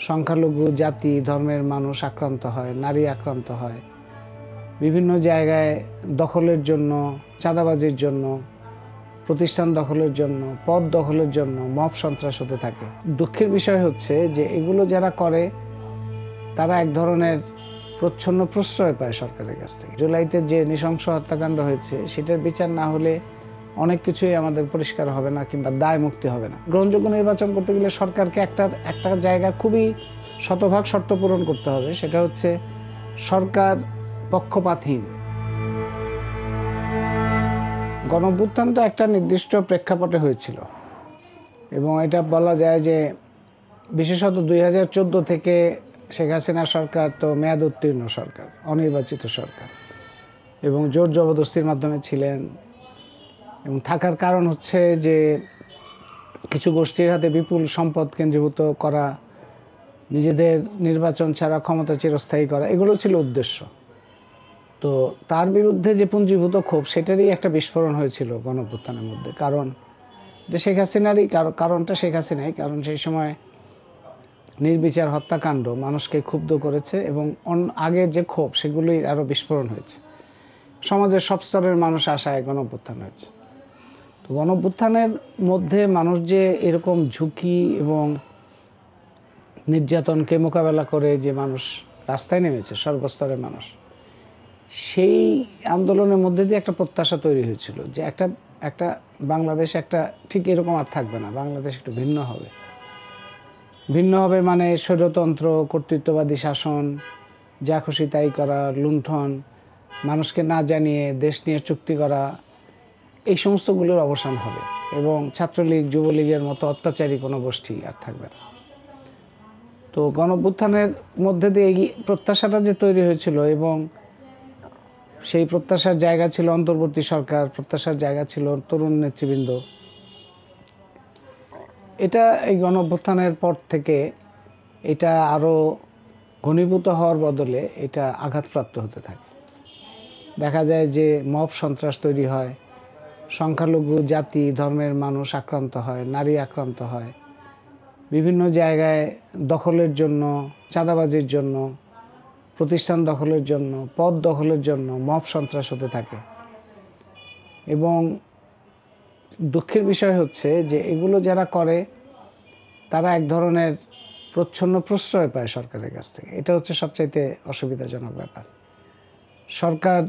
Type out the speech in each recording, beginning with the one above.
সংখ্যালঘু জাতি ধর্মের মানুষ আক্রান্ত হয়, নারী আক্রান্ত হয়, বিভিন্ন জায়গায় দখলের জন্য, চাঁদাবাজির জন্য, প্রতিষ্ঠান দখলের জন্য, পদ দখলের জন্য মব সন্ত্রাস হতে থাকে। দুঃখের বিষয় হচ্ছে যে এগুলো যারা করে তারা এক ধরনের প্রচ্ছন্ন প্রশ্রয় পায় সরকারের কাছ থেকে। জুলাইতে যে নৃশংস হত্যাকাণ্ড হয়েছে সেটার বিচার না হলে অনেক কিছুই আমাদের পরিষ্কার হবে না কিংবা দায় মুক্তি হবে না। গ্রহণযোগ্য নির্বাচন করতে গেলে সরকারকে একটা জায়গা খুবই শতভাগ শর্ত পূরণ করতে হবে, সেটা হচ্ছে সরকার পক্ষপাতহীন। গণঅভ্যুত্থান তো একটা নির্দিষ্ট প্রেক্ষাপটে হয়েছিল এবং এটা বলা যায় যে বিশেষত 2014 থেকে শেখ হাসিনা সরকার তো মেয়াদ উত্তীর্ণ সরকার, অনির্বাচিত সরকার, এবং জোর জবরদস্তির মাধ্যমে ছিলেন এবং থাকার কারণ হচ্ছে যে কিছু গোষ্ঠীর হাতে বিপুল সম্পদ কেন্দ্রীভূত করা, নিজেদের নির্বাচন ছাড়া ক্ষমতা চিরস্থায়ী করা, এগুলো ছিল উদ্দেশ্য। তো তার বিরুদ্ধে যে পুঞ্জীভূত ক্ষোভ, সেটারই একটা বিস্ফোরণ হয়েছিল গণঅভ্যুত্থানের মধ্যে। কারণ যে শেখ হাসিনারই কারণটা শেখ হাসিনাই, কারণ সেই সময় নির্বিচার হত্যাকাণ্ড মানুষকে ক্ষুব্ধ করেছে এবং আগের যে ক্ষোভ সেগুলোই আরও বিস্ফোরণ হয়েছে। সমাজের সব স্তরের মানুষ আশায় গণঅভ্যুত্থান হয়েছে। তো গণঅভ্যুত্থানের মধ্যে মানুষ যে এরকম ঝুঁকি এবং নির্যাতনকে মোকাবেলা করে যে মানুষ রাস্তায় নেমেছে, সর্বস্তরের মানুষ, সেই আন্দোলনের মধ্যে দিয়ে একটা প্রত্যাশা তৈরি হয়েছিল যে একটা বাংলাদেশ একটা ঠিক এরকম আর থাকবে না, বাংলাদেশ একটু ভিন্ন হবে। ভিন্ন হবে মানে স্বৈরতন্ত্র, কর্তৃত্ববাদী শাসন, যা খুশি তাই করা, লুণ্ঠন, মানুষকে না জানিয়ে দেশ নিয়ে চুক্তি করা, এই সমস্তগুলোর অবসান হবে এবং ছাত্রলীগ, যুবলীগের মতো অত্যাচারী কোনো গোষ্ঠী আর থাকবে না। তো গণঅভ্যুত্থানের মধ্যে দিয়ে এই প্রত্যাশাটা যে তৈরি হয়েছিল এবং সেই প্রত্যাশার জায়গা ছিল অন্তর্বর্তী সরকার, প্রত্যাশার জায়গা ছিল তরুণ নেতৃবৃন্দ, এটা এই গণঅভ্যুত্থানের পর থেকে এটা আরও ঘনীভূত হওয়ার বদলে এটা আঘাতপ্রাপ্ত হতে থাকে। দেখা যায় যে মব সন্ত্রাস তৈরি হয়, সংখ্যালঘু জাতি ধর্মের মানুষ আক্রান্ত হয়, নারী আক্রান্ত হয়, বিভিন্ন জায়গায় দখলের জন্য, চাঁদাবাজির জন্য, প্রতিষ্ঠান দখলের জন্য, পদ দখলের জন্য মব সন্ত্রাস হতে থাকে। এবং দুঃখের বিষয় হচ্ছে যে এগুলো যারা করে তারা এক ধরনের প্রচ্ছন্ন প্রশ্রয় পায় সরকারের কাছ থেকে। এটা হচ্ছে সবচাইতে অসুবিধাজনক ব্যাপার। সরকার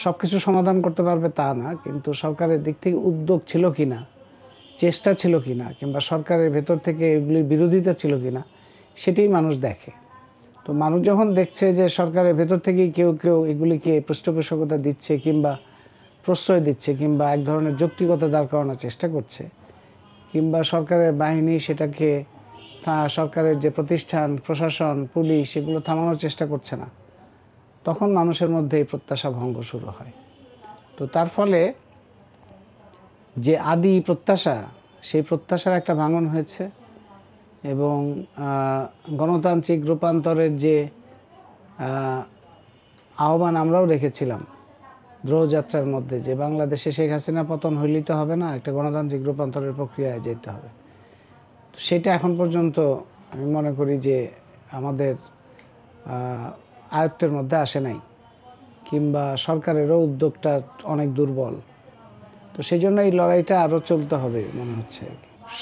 সব কিছু সমাধান করতে পারবে তা না, কিন্তু সরকারের দিক থেকে উদ্যোগ ছিল কিনা, চেষ্টা ছিল কিনা, কিংবা সরকারের ভেতর থেকে এগুলির বিরোধিতা ছিল কিনা, সেটাই মানুষ দেখে। তো মানুষ যখন দেখছে যে সরকারের ভেতর থেকেই কেউ কেউ এগুলিকে পৃষ্ঠপোষকতা দিচ্ছে কিংবা প্রশ্রয় দিচ্ছে কিংবা এক ধরনের যৌক্তিকতা দাঁড় করানোর চেষ্টা করছে, কিংবা সরকারের বাহিনী সেটাকে, সরকারের যে প্রতিষ্ঠান, প্রশাসন, পুলিশ, এগুলো থামানোর চেষ্টা করছে না, তখন মানুষের মধ্যে এই প্রত্যাশা ভঙ্গ শুরু হয়। তো তার ফলে যে আদি প্রত্যাশা, সেই প্রত্যাশার একটা ভাঙন হয়েছে এবং গণতান্ত্রিক রূপান্তরের যে আহ্বান আমরাও রেখেছিলাম ধ্রুবযাত্রার মধ্যে, যে বাংলাদেশে শেখ হাসিনা পতন হইলেই তো হবে না, একটা গণতান্ত্রিক রূপান্তরের প্রক্রিয়ায় যেতে হবে। তো সেটা এখন পর্যন্ত আমি মনে করি যে আমাদের আয়ত্তের মধ্যে আসে নাই, কিংবা সরকারেরও উদ্যোগটা অনেক দুর্বল। তো সেই জন্য এই লড়াইটা আরও চলতে হবে মনে হচ্ছে।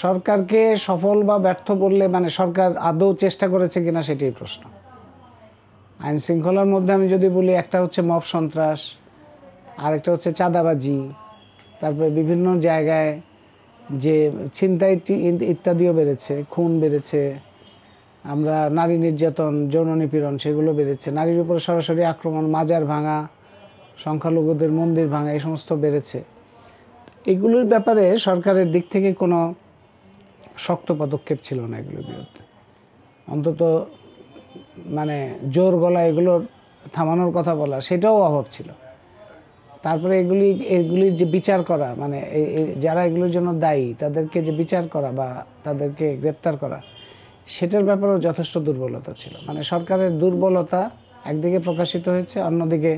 সরকারকে সফল বা ব্যর্থ বললে মানে সরকার আদৌ চেষ্টা করেছে কিনা সেটাই প্রশ্ন। আইন শৃঙ্খলার মধ্যে আমি যদি বলি, একটা হচ্ছে মব সন্ত্রাস, আরেকটা হচ্ছে চাঁদাবাজি, তারপরে বিভিন্ন জায়গায় যে ছিনতাই ইত্যাদিও বেড়েছে, খুন বেড়েছে, আমরা নারী নির্যাতন, যৌন নিপীড়ন সেগুলো বেড়েছে, নারীর উপরে সরাসরি আক্রমণ, মাজার ভাঙা, সংখ্যালঘুদের মন্দির ভাঙা, এই সমস্ত বেড়েছে। এগুলোর ব্যাপারে সরকারের দিক থেকে কোনো শক্ত পদক্ষেপ ছিল না এগুলোর বিরুদ্ধে। অন্তত মানে জোর গলা এগুলোর থামানোর কথা বলা, সেটাও অভাব ছিল। তারপরে এগুলির যে বিচার করা, মানে যারা এগুলোর জন্য দায়ী তাদেরকে যে বিচার করা বা তাদেরকে গ্রেপ্তার করা, সেটার ব্যাপারেও যথেষ্ট দুর্বলতা ছিল। মানে সরকারের দুর্বলতা একদিকে প্রকাশিত হয়েছে, অন্যদিকে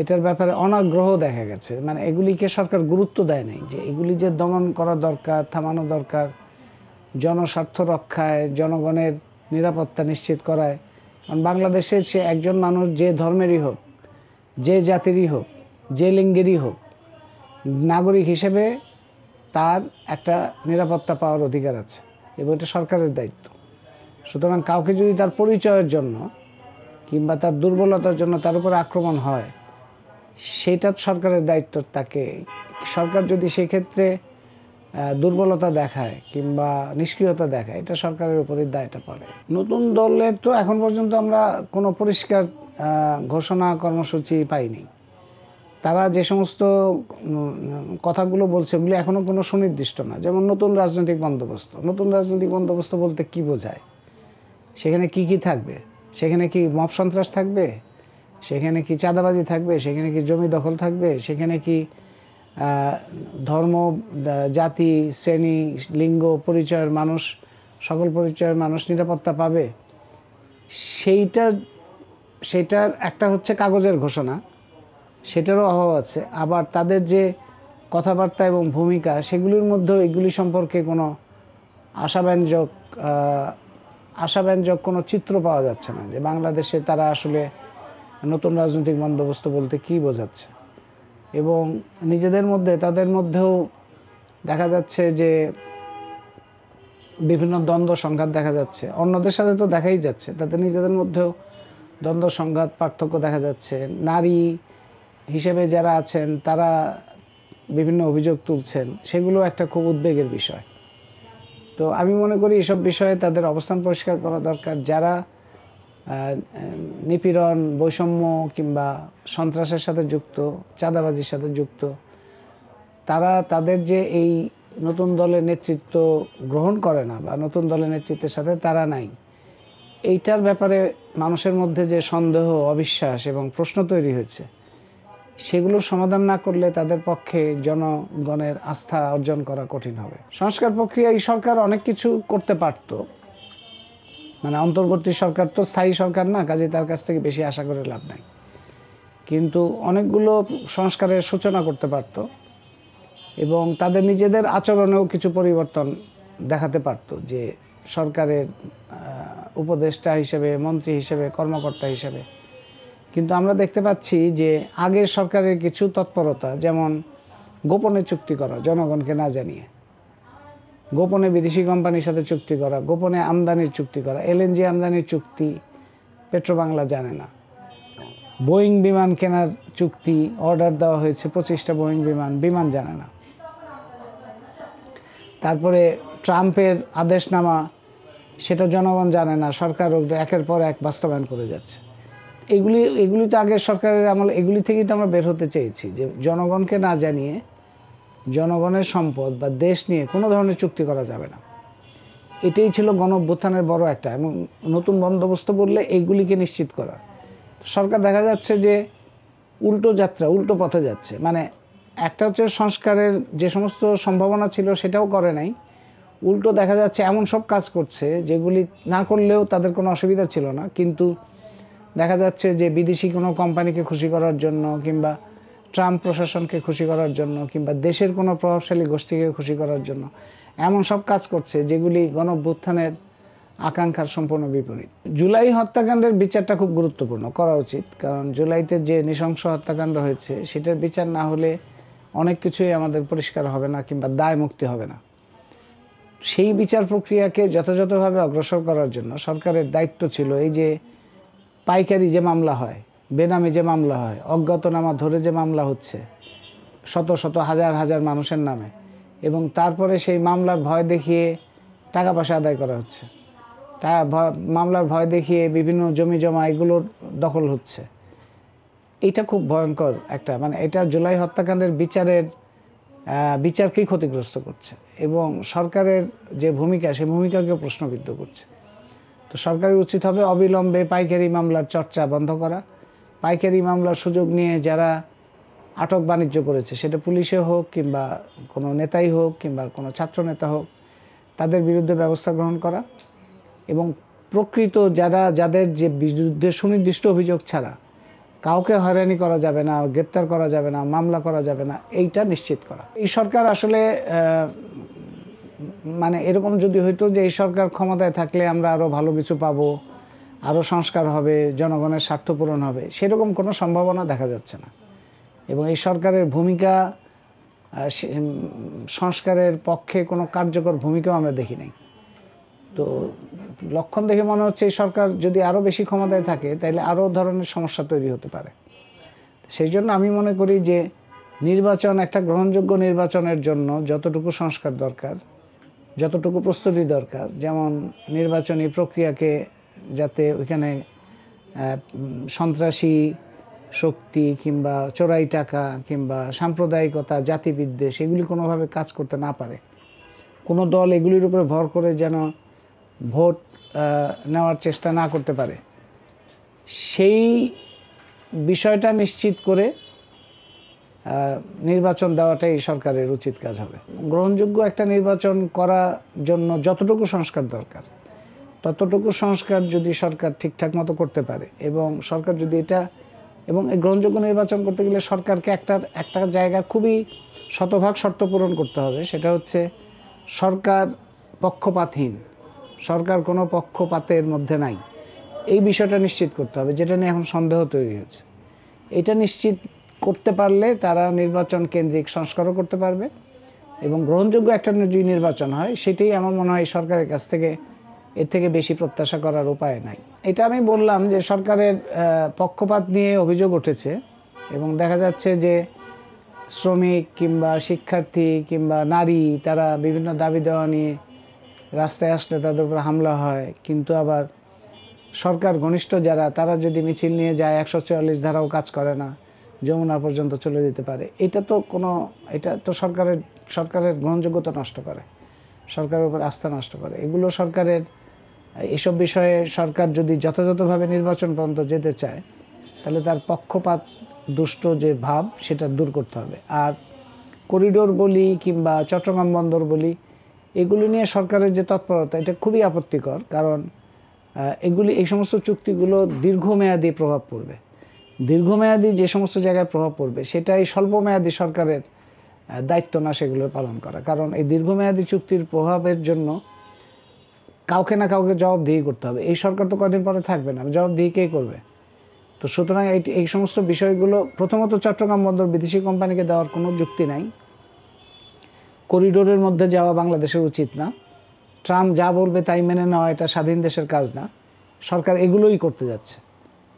এটার ব্যাপারে অনাগ্রহ দেখা গেছে। মানে এগুলিকে সরকার গুরুত্ব দেয় নাই, যে এগুলি যে দমন করা দরকার, থামানো দরকার, জনস্বার্থ রক্ষায়, জনগণের নিরাপত্তা নিশ্চিত করায়। কারণ বাংলাদেশে সে একজন মানুষ যে ধর্মেরই হোক, যে জাতিরই হোক, যে লিঙ্গেরই হোক, নাগরিক হিসেবে তার একটা নিরাপত্তা পাওয়ার অধিকার আছে এবং এটা সরকারের দায়িত্ব। সুতরাং কাউকে যদি তার পরিচয়ের জন্য কিংবা তার দুর্বলতার জন্য তার উপর আক্রমণ হয়, সেটা সরকারের দায়িত্ব। তাকে সরকার যদি সেক্ষেত্রে দুর্বলতা দেখায় কিংবা নিষ্ক্রিয়তা দেখায়, এটা সরকারের উপরই দায়টা পড়ে। নতুন দলের তো এখন পর্যন্ত আমরা কোনো পরিষ্কার ঘোষণা কর্মসূচি পাইনি। তারা যে সমস্ত কথাগুলো বলছে ওগুলি এখনও কোনো সুনির্দিষ্ট না। যেমন নতুন রাজনৈতিক বন্দোবস্ত। নতুন রাজনৈতিক বন্দোবস্ত বলতে কি বোঝায়? সেখানে কি কি থাকবে? সেখানে কি মব সন্ত্রাস থাকবে? সেখানে কি চাঁদাবাজি থাকবে? সেখানে কি জমি দখল থাকবে? সেখানে কি ধর্ম, জাতি, শ্রেণী, লিঙ্গ পরিচয়ের মানুষ, সকল পরিচয়ের মানুষ নিরাপত্তা পাবে? সেইটার একটা হচ্ছে কাগজের ঘোষণা, সেটারও অভাব আছে। আবার তাদের যে কথাবার্তা এবং ভূমিকা, সেগুলির মধ্যেও এগুলি সম্পর্কে কোনো আশাব্যঞ্জক কোনো চিত্র পাওয়া যাচ্ছে না যে বাংলাদেশে তারা আসলে নতুন রাজনৈতিক বন্দোবস্ত বলতে কী বোঝাচ্ছে। এবং নিজেদের মধ্যে, তাদের মধ্যেও দেখা যাচ্ছে যে বিভিন্ন দ্বন্দ্ব সংঘাত দেখা যাচ্ছে। অন্যদের সাথে তো দেখাই যাচ্ছে, তাদের নিজেদের মধ্যেও দ্বন্দ্ব সংঘাত, পার্থক্য দেখা যাচ্ছে। নারী হিসেবে যারা আছেন তারা বিভিন্ন অভিযোগ তুলছেন, সেগুলো একটা খুব উদ্বেগের বিষয়। তো আমি মনে করি এসব বিষয়ে তাদের অবস্থান পরিষ্কার করা দরকার। যারা নিপীড়ন, বৈষম্য কিংবা সন্ত্রাসের সাথে যুক্ত, চাঁদাবাজির সাথে যুক্ত, তারা তাদের যে এই নতুন দলের নেতৃত্ব গ্রহণ করে না বা নতুন দলের নেতৃত্বের সাথে তারা নাই, এইটার ব্যাপারে মানুষের মধ্যে যে সন্দেহ, অবিশ্বাস এবং প্রশ্ন তৈরি হয়েছে, সেগুলোর সমাধান না করলে তাদের পক্ষে জনগণের আস্থা অর্জন করা কঠিন হবে। সংস্কার প্রক্রিয়া, এই সরকার অনেক কিছু করতে পারত। মানে অন্তর্বর্তী সরকার তো স্থায়ী সরকার না, কাজে তার কাছ থেকে বেশি আশা করে লাভ নাই। কিন্তু অনেকগুলো সংস্কারের সূচনা করতে পারত এবং তাদের নিজেদের আচরণেও কিছু পরিবর্তন দেখাতে পারত, যে সরকারের উপদেষ্টা হিসেবে, মন্ত্রী হিসেবে, কর্মকর্তা হিসেবে। কিন্তু আমরা দেখতে পাচ্ছি যে আগের সরকারের কিছু তৎপরতা, যেমন গোপনে চুক্তি করা, জনগণকে না জানিয়ে গোপনে বিদেশি কোম্পানির সাথে চুক্তি করা, গোপনে আমদানির চুক্তি করা। এলএনজি আমদানির চুক্তি পেট্রোবাংলা জানে না। বোয়িং বিমান কেনার চুক্তি, অর্ডার দেওয়া হয়েছে 25টা বোয়িং বিমান জানে না। তারপরে ট্রাম্পের আদেশনামা, সেটা জনগণ জানে না, সরকার একের পর এক বাস্তবায়ন করে যাচ্ছে। এগুলি তো আগের সরকারের আমল, এগুলি থেকেই তো আমরা বের হতে চেয়েছি, যে জনগণকে না জানিয়ে জনগণের সম্পদ বা দেশ নিয়ে কোনো ধরনের চুক্তি করা যাবে না। এটাই ছিল গণঅভ্যুত্থানের বড় একটা, এবং নতুন বন্দোবস্ত বললে এইগুলিকে নিশ্চিত করা। সরকার দেখা যাচ্ছে যে উল্টো যাত্রা, উল্টো পথে যাচ্ছে। মানে একটা হচ্ছে সংস্কারের যে সমস্ত সম্ভাবনা ছিল সেটাও করে নাই, উল্টো দেখা যাচ্ছে এমন সব কাজ করছে যেগুলি না করলেও তাদের কোনো অসুবিধা ছিল না, কিন্তু দেখা যাচ্ছে যে বিদেশি কোনো কোম্পানিকে খুশি করার জন্য কিংবা ট্রাম্প প্রশাসনকে খুশি করার জন্য কিংবা দেশের কোনো প্রভাবশালী গোষ্ঠীকে খুশি করার জন্য এমন সব কাজ করছে যেগুলি গণঅভ্যুত্থানের আকাঙ্ক্ষার সম্পূর্ণ বিপরীত। জুলাই হত্যাকাণ্ডের বিচারটা খুব গুরুত্বপূর্ণ, করা উচিত। কারণ জুলাইতে যে নৃশংস হত্যাকাণ্ড হয়েছে সেটার বিচার না হলে অনেক কিছুই আমাদের পরিষ্কার হবে না কিংবা দায় মুক্তি হবে না। সেই বিচার প্রক্রিয়াকে যথাযথভাবে অগ্রসর করার জন্য সরকারের দায়িত্ব ছিল এই যে পাইকারি যে মামলা হয়, বেনামে যে মামলা হয়, অজ্ঞাতনামা ধরে যে মামলা হচ্ছে শত শত হাজার হাজার মানুষের নামে, এবং তারপরে সেই মামলার ভয় দেখিয়ে টাকা পয়সা আদায় করা হচ্ছে, মামলার ভয় দেখিয়ে বিভিন্ন জমি জমা এগুলোর দখল হচ্ছে। এটা খুব ভয়ঙ্কর একটা, মানে এটা জুলাই হত্যাকাণ্ডের বিচারকেই ক্ষতিগ্রস্ত করছে এবং সরকারের যে ভূমিকা, সেই ভূমিকাকে প্রশ্নবিদ্ধ করছে। তো সরকারের উচিত হবে অবিলম্বে পাইকারি মামলার চর্চা বন্ধ করা। পাইকারি মামলার সুযোগ নিয়ে যারা আটক বাণিজ্য করেছে, সেটা পুলিশে হোক কিংবা কোনো নেতাই হোক কিংবা কোনো ছাত্রনেতা হোক, তাদের বিরুদ্ধে ব্যবস্থা গ্রহণ করা এবং প্রকৃত যাদের যে বিরুদ্ধে সুনির্দিষ্ট অভিযোগ ছাড়া কাউকে হয়রানি করা যাবে না, গ্রেপ্তার করা যাবে না, মামলা করা যাবে না, এইটা নিশ্চিত করা। এই সরকার আসলে মানে এরকম যদি হইতো যে এই সরকার ক্ষমতায় থাকলে আমরা আরও ভালো কিছু পাবো, আরও সংস্কার হবে, জনগণের স্বার্থ পূরণ হবে, সেরকম কোনো সম্ভাবনা দেখা যাচ্ছে না। এবং এই সরকারের ভূমিকা সংস্কারের পক্ষে কোনো কার্যকর ভূমিকাও আমরা দেখি নাই। তো লক্ষণ দেখে মনে হচ্ছে এই সরকার যদি আরও বেশি ক্ষমতায় থাকে তাহলে আরও ধরনের সমস্যা তৈরি হতে পারে। সেই জন্য আমি মনে করি যে নির্বাচন, একটা গ্রহণযোগ্য নির্বাচনের জন্য যতটুকু সংস্কার দরকার, যতটুকু প্রস্তুতি দরকার, যেমন নির্বাচনী প্রক্রিয়াকে যাতে ওইখানে সন্ত্রাসী শক্তি কিংবা চোরাই টাকা কিংবা সাম্প্রদায়িকতা, জাতিবিদ্বেষ এগুলি কোনোভাবে কাজ করতে না পারে, কোনো দল এগুলির উপরে ভর করে যেন ভোট নেওয়ার চেষ্টা না করতে পারে, সেই বিষয়টা নিশ্চিত করে নির্বাচন দেওয়াটাই সরকারের উচিত কাজ হবে। গ্রহণযোগ্য একটা নির্বাচন করার জন্য যতটুকু সংস্কার দরকার ততটুকু সংস্কার যদি সরকার ঠিকঠাক মতো করতে পারে, এবং সরকার যদি এটা, এবং এই গ্রহণযোগ্য নির্বাচন করতে গেলে সরকারকে একটা জায়গা খুবই শতভাগ শর্ত পূরণ করতে হবে, সেটা হচ্ছে সরকার পক্ষপাতহীন, সরকার কোনো পক্ষপাতের মধ্যে নাই, এই বিষয়টা নিশ্চিত করতে হবে, যেটা নিয়ে এখন সন্দেহ তৈরি হয়েছে। এটা নিশ্চিত করতে পারলে তারা নির্বাচন কেন্দ্রিক সংস্কারও করতে পারবে, এবং গ্রহণযোগ্য একটা যদি নির্বাচন হয় সেটাই আমার মনে হয় সরকারের কাছ থেকে এর থেকে বেশি প্রত্যাশা করার উপায় নাই। এটা আমি বললাম যে সরকারের পক্ষপাত নিয়ে অভিযোগ উঠেছে, এবং দেখা যাচ্ছে যে শ্রমিক কিংবা শিক্ষার্থী কিংবা নারী তারা বিভিন্ন দাবি দেওয়া নিয়ে রাস্তায় আসলে তাদের উপর হামলা হয়, কিন্তু আবার সরকার ঘনিষ্ঠ যারা তারা যদি মিছিল নিয়ে যায় 144 ধারাও কাজ করে না, যমুনা পর্যন্ত চলে যেতে পারে। এটা তো সরকারের গ্রহণযোগ্যতা নষ্ট করে, সরকারের উপর আস্থা নষ্ট করে। এগুলো সরকারের, এসব বিষয়ে সরকার যদি যথাযথভাবে নির্বাচন পর্যন্ত যেতে চায় তাহলে তার পক্ষপাত দুষ্ট যে ভাব সেটা দূর করতে হবে। আর করিডোর বলি কিংবা চট্টগ্রাম বন্দর বলি, এগুলি নিয়ে সরকারের যে তৎপরতা এটা খুবই আপত্তিকর, কারণ এই সমস্ত চুক্তিগুলো দীর্ঘমেয়াদী প্রভাব পড়বে। দীর্ঘমেয়াদী যে সমস্ত জায়গায় প্রভাব পড়বে সেটাই স্বল্পমেয়াদী সরকারের দায়িত্ব না সেগুলো পালন করা, কারণ এই দীর্ঘমেয়াদী চুক্তির প্রভাবের জন্য কাউকে না কাউকে জবাবদিহি করতে হবে। এই সরকার তো কদিন পরে থাকবে না, জবাবদিহি কে করবে? তো সুতরাং এই সমস্ত বিষয়গুলো, প্রথমত চট্টগ্রাম বন্দর বিদেশি কোম্পানিকে দেওয়ার কোনো যুক্তি নাই, করিডোরের মধ্যে যাওয়া বাংলাদেশের উচিত না, ট্রাম্প যা বলবে তাই মেনে নেওয়া এটা স্বাধীন দেশের কাজ না, সরকার এগুলোই করতে যাচ্ছে,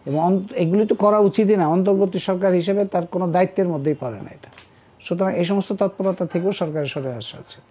এবং এগুলি তো করা উচিতই না, অন্তর্বর্তী সরকার হিসেবে তার কোনো দায়িত্বের মধ্যেই পড়ে না এটা। সুতরাং এই সমস্ত তৎপরতা থেকেও সরকারের সরে আসা উচিত।